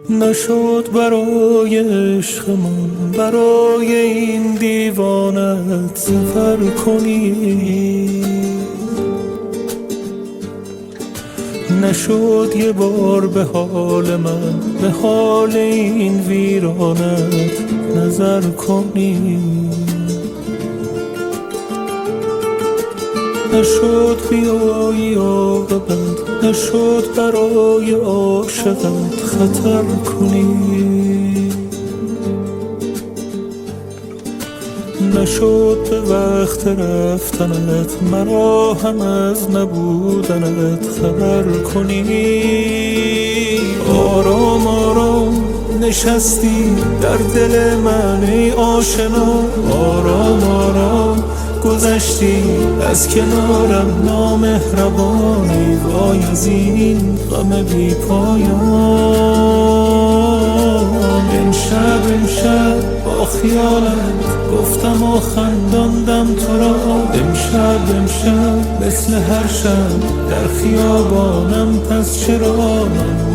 نشد برای عشقمون، برای این دیوانت سفر کنی. نشد یه بار به حال من، به حال این ویرانت نظر کنی. نشد بیایی عاقبت، نشد برای عاشقت خطر کنی. نشد به وقت رفتنت مرا هم از نبودنت خبر کنی. آرام آرام نشستی در دل من ای آشنا، آرام آرام گذشتی از کنارم نامهربانی. وای از این غم بی پایان. امشب با خیالت گفتم و خنداندم تو را. امشب مثل هر شب در خیابانم، پس چرا من